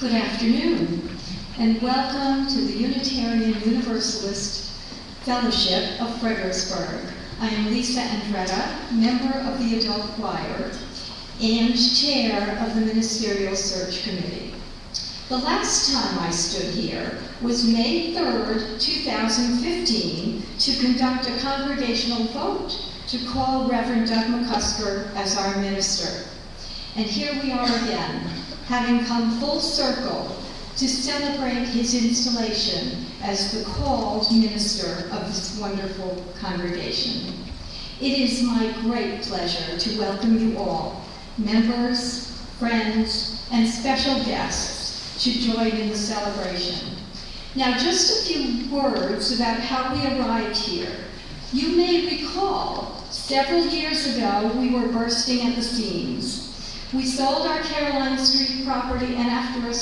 Good afternoon, and welcome to the Unitarian Universalist Fellowship of Fredericksburg. I am Lisa Andretta, member of the Adult Choir and chair of the Ministerial Search Committee. The last time I stood here was May 3rd, 2015, to conduct a congregational vote to call Reverend Doug McCusker as our minister. And here we are again, having come full circle to celebrate his installation as the called minister of this wonderful congregation. It is my great pleasure to welcome you all, members, friends, and special guests, to join in the celebration. Now, just a few words about how we arrived here. You may recall, several years ago, we were bursting at the seams. We sold our Caroline Street property, and after a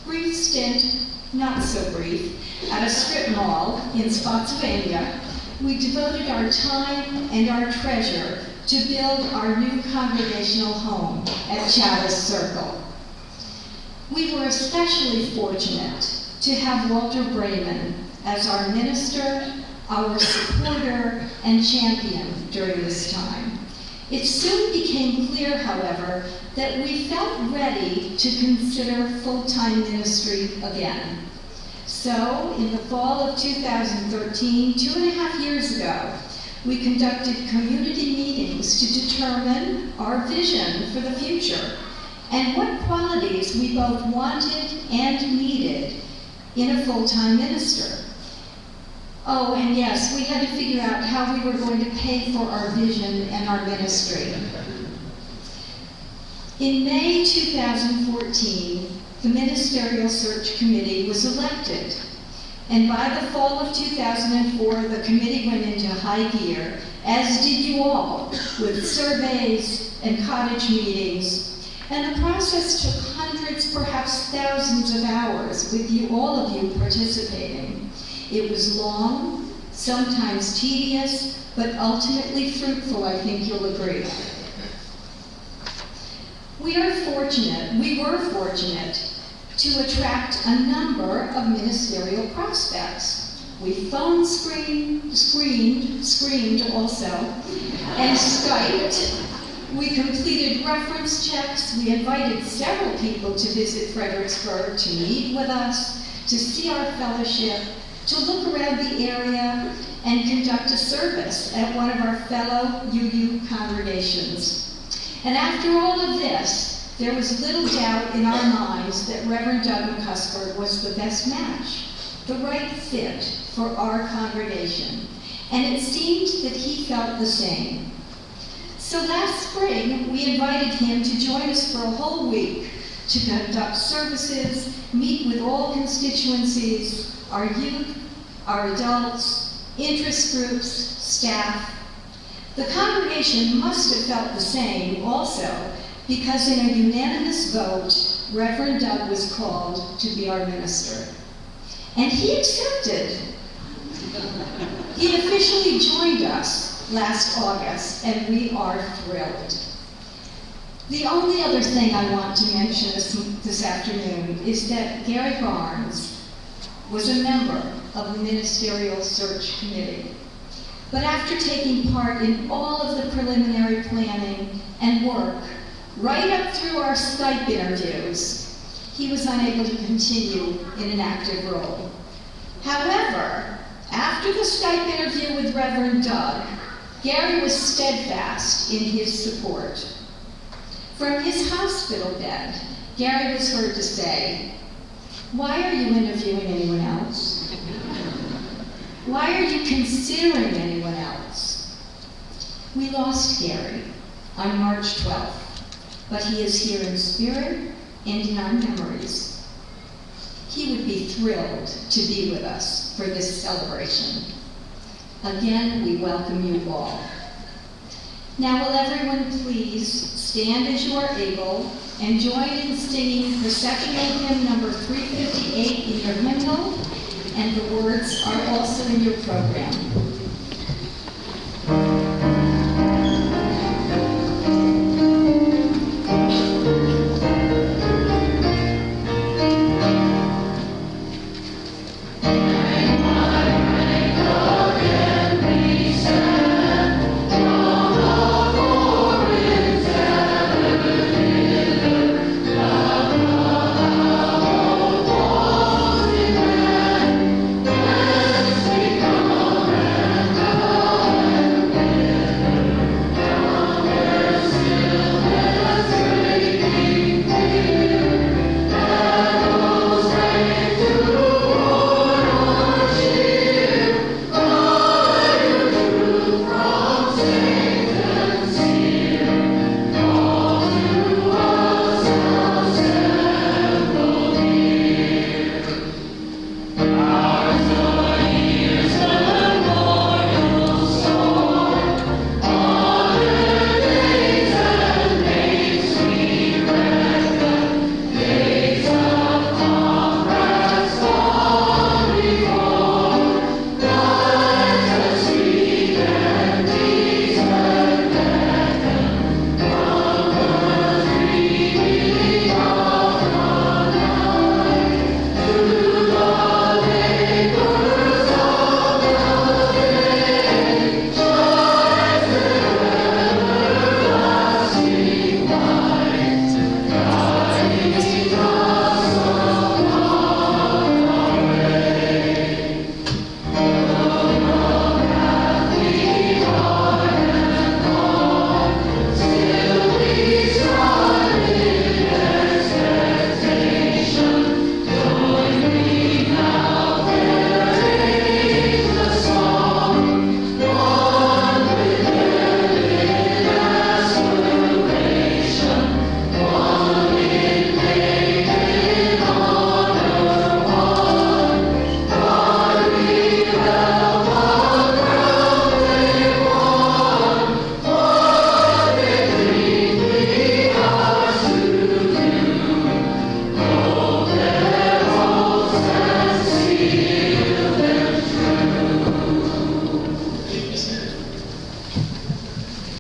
brief stint, not so brief, at a strip mall in Spotsylvania, we devoted our time and our treasure to build our new congregational home at Chavez Circle. We were especially fortunate to have Walter Brayman as our minister, our supporter, and champion during this time. It soon became clear, however, that we felt ready to consider full-time ministry again. So, in the fall of 2013, 2.5 years ago, we conducted community meetings to determine our vision for the future and what qualities we both wanted and needed in a full-time minister. Oh, and yes, we had to figure out how we were going to pay for our vision and our ministry. In May 2014, the Ministerial Search Committee was elected, and by the fall of 2004, the committee went into high gear, as did you all, with surveys and cottage meetings, and the process took hundreds, perhaps thousands of hours, with all of you participating. It was long, sometimes tedious, but ultimately fruitful, I think you'll agree. We were fortunate to attract a number of ministerial prospects. We phone screened also, and Skyped. We completed reference checks. We invited several people to visit Fredericksburg, to meet with us, to see our fellowship, to look around the area, and conduct a service at one of our fellow UU congregations. And after all of this, there was little doubt in our minds that Reverend Doug McCusker was the best match, the right fit for our congregation, and it seemed that he felt the same. So last spring, we invited him to join us for a whole week to conduct services, meet with all constituencies, our youth, our adults, interest groups, staff. The congregation must have felt the same also, because in a unanimous vote, Reverend Doug was called to be our minister. And he accepted. He officially joined us last August, and we are thrilled. The only other thing I want to mention this afternoon is that Gary Barnes was a member of the Ministerial Search Committee. But after taking part in all of the preliminary planning and work, right up through our Skype interviews, he was unable to continue in an active role. However, after the Skype interview with Reverend Doug, Gary was steadfast in his support. From his hospital bed, Gary was heard to say, "Why are you interviewing anyone else? Why are you considering anyone else?" We lost Gary on March 12th, but he is here in spirit and in our memories. He would be thrilled to be with us for this celebration. Again, we welcome you all. Now, will everyone please stand as you are able and join in singing processional hymn number 358 in your hymnal, and the words are also in your program.